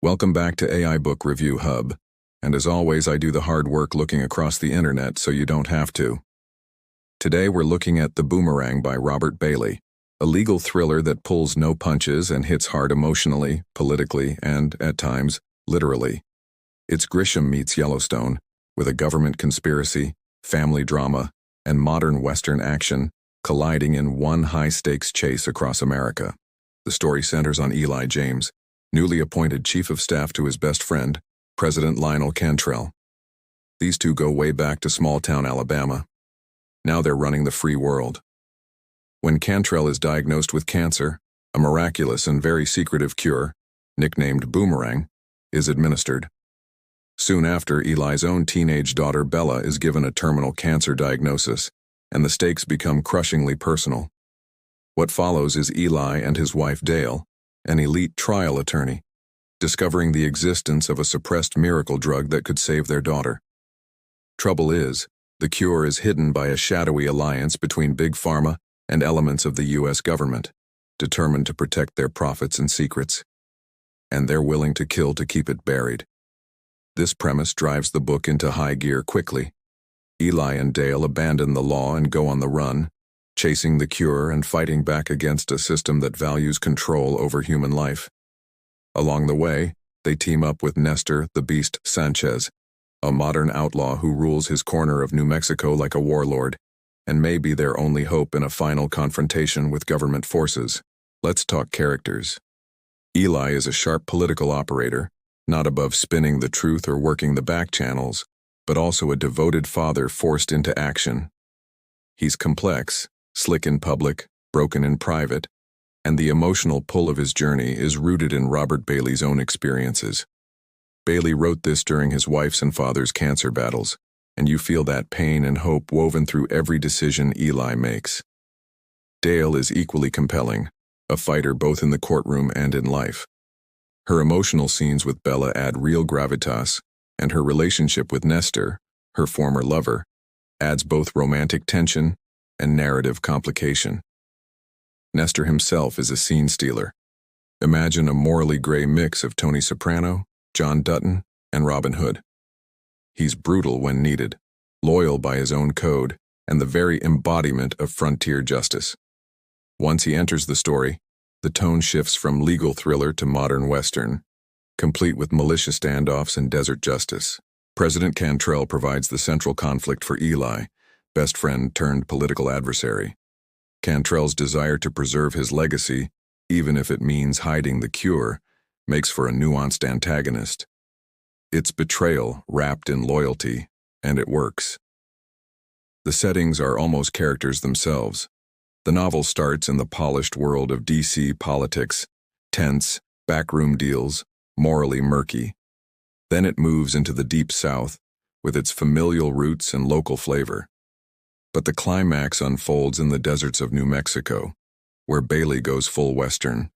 Welcome back to AI Book Review Hub, and as always I do the hard work looking across the internet so you don't have to. Today we're looking at The Boomerang by Robert Bailey, a legal thriller that pulls no punches and hits hard emotionally, politically, and, at times, literally. It's Grisham meets Yellowstone, with a government conspiracy, family drama, and modern Western action colliding in one high-stakes chase across America. The story centers on Eli James, newly appointed chief of staff to his best friend, President Lionel Cantrell. These two go way back to small-town Alabama. Now they're running the free world. When Cantrell is diagnosed with cancer, a miraculous and very secretive cure, nicknamed Boomerang, is administered. Soon after, Eli's own teenage daughter Bella is given a terminal cancer diagnosis, and the stakes become crushingly personal. What follows is Eli and his wife Dale, an elite trial attorney, discovering the existence of a suppressed miracle drug that could save their daughter. Trouble is, the cure is hidden by a shadowy alliance between Big Pharma and elements of the U.S. government, determined to protect their profits and secrets. And they're willing to kill to keep it buried. This premise drives the book into high gear quickly. Eli and Dale abandon the law and go on the run, chasing the cure and fighting back against a system that values control over human life. Along the way, they team up with Nestor the Beast Sanchez, a modern outlaw who rules his corner of New Mexico like a warlord, and may be their only hope in a final confrontation with government forces. Let's talk characters. Eli is a sharp political operator, not above spinning the truth or working the back channels, but also a devoted father forced into action. He's complex, slick in public, broken in private, and the emotional pull of his journey is rooted in Robert Bailey's own experiences. Bailey wrote this during his wife's and father's cancer battles, and you feel that pain and hope woven through every decision Eli makes. Dale is equally compelling, a fighter both in the courtroom and in life. Her emotional scenes with Bella add real gravitas, and her relationship with Nestor, her former lover, adds both romantic tension and narrative complication. Nestor himself is a scene stealer. Imagine a morally gray mix of Tony Soprano, John Dutton, and Robin Hood. He's brutal when needed, loyal by his own code, and the very embodiment of frontier justice. Once he enters the story, the tone shifts from legal thriller to modern Western, complete with militia standoffs and desert justice. President Cantrell provides the central conflict for Eli, best friend turned political adversary. Cantrell's desire to preserve his legacy, even if it means hiding the cure, makes for a nuanced antagonist. It's betrayal wrapped in loyalty, and it works. The settings are almost characters themselves. The novel starts in the polished world of D.C. politics, tense, backroom deals, morally murky. Then it moves into the deep South, with its familial roots and local flavor. But the climax unfolds in the deserts of New Mexico, where Bailey goes full Western.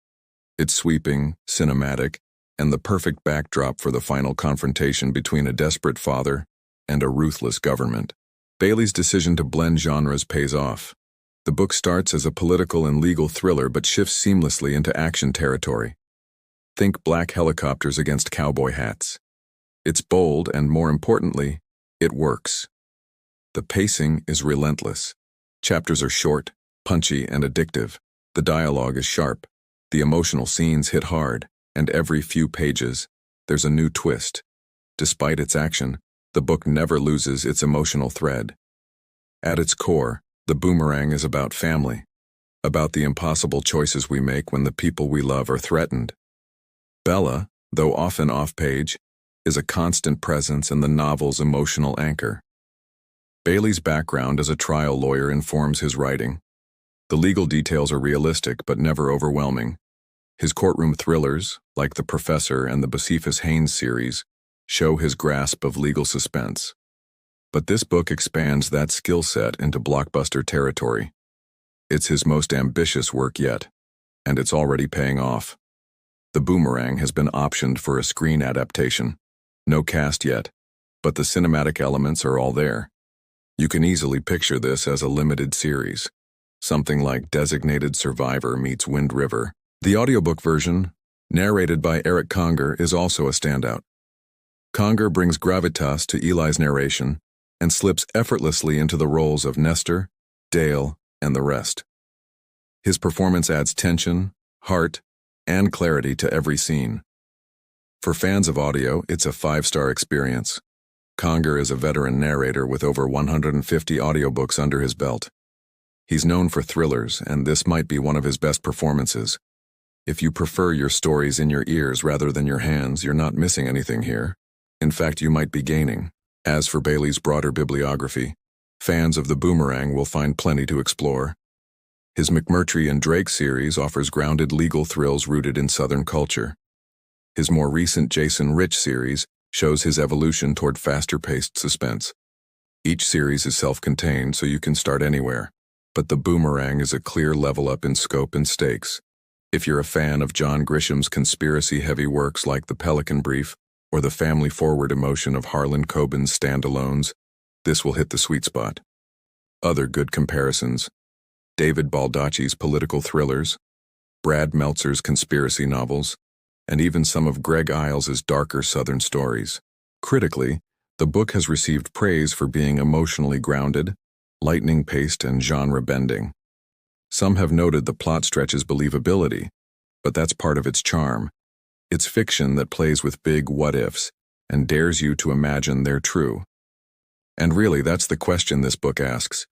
It's sweeping, cinematic, and the perfect backdrop for the final confrontation between a desperate father and a ruthless government. Bailey's decision to blend genres pays off. The book starts as a political and legal thriller but shifts seamlessly into action territory. Think black helicopters against cowboy hats. It's bold and, more importantly, it works. The pacing is relentless. Chapters are short, punchy, and addictive. The dialogue is sharp. The emotional scenes hit hard, and every few pages, there's a new twist. Despite its action, the book never loses its emotional thread. At its core, The Boomerang is about family, about the impossible choices we make when the people we love are threatened. Bella, though often off-page, is a constant presence and the novel's emotional anchor. Bailey's background as a trial lawyer informs his writing. The legal details are realistic but never overwhelming. His courtroom thrillers, like The Professor and the Bocephus Haynes series, show his grasp of legal suspense. But this book expands that skill set into blockbuster territory. It's his most ambitious work yet, and it's already paying off. The Boomerang has been optioned for a screen adaptation. No cast yet, but the cinematic elements are all there. You can easily picture this as a limited series, something like Designated Survivor meets Wind River. The audiobook version, Narrated by Eric Conger is also a standout. Conger brings gravitas to Eli's narration and slips effortlessly into the roles of Nestor, Dale, and the rest. His performance adds tension, heart, and clarity to every scene. For fans of audio, it's a 5-star experience. Conger is a veteran narrator with over 150 audiobooks under his belt. He's known for thrillers, and this might be one of his best performances. If you prefer your stories in your ears rather than your hands, you're not missing anything here. In fact, you might be gaining. As for Bailey's broader bibliography, fans of the Boomerang will find plenty to explore. His McMurtry and Drake series offers grounded legal thrills rooted in Southern culture. His more recent Jason Rich series shows his evolution toward faster-paced suspense. Each series is self-contained, so you can start anywhere, but the Boomerang is a clear level up in scope and stakes. If you're a fan of John Grisham's conspiracy-heavy works like The Pelican Brief or the family-forward emotion of Harlan Coben's standalones, this will hit the sweet spot. Other good comparisons: David Baldacci's political thrillers, Brad Meltzer's conspiracy novels, and even some of Greg Iles's darker Southern stories. Critically, the book has received praise for being emotionally grounded, lightning-paced, and genre-bending. Some have noted the plot stretches believability, but that's part of its charm. It's fiction that plays with big what-ifs and dares you to imagine they're true. And really, that's the question this book asks.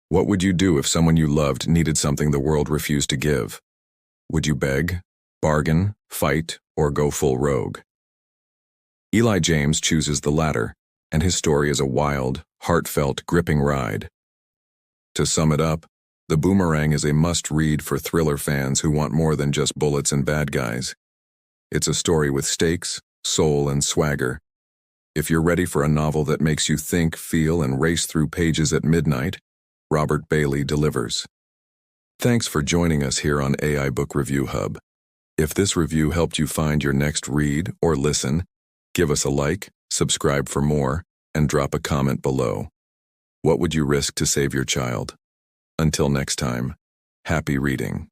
What would you do if someone you loved needed something the world refused to give? Would you beg, bargain, fight, or go full rogue? Eli James chooses the latter, and his story is a wild, heartfelt, gripping ride. To sum it up, The Boomerang is a must-read for thriller fans who want more than just bullets and bad guys. It's a story with stakes, soul, and swagger. If you're ready for a novel that makes you think, feel, and race through pages at midnight, Robert Bailey delivers. Thanks for joining us here on AI Book Review Hub. If this review helped you find your next read or listen, give us a like, subscribe for more, and drop a comment below. What would you risk to save your child? Until next time, happy reading.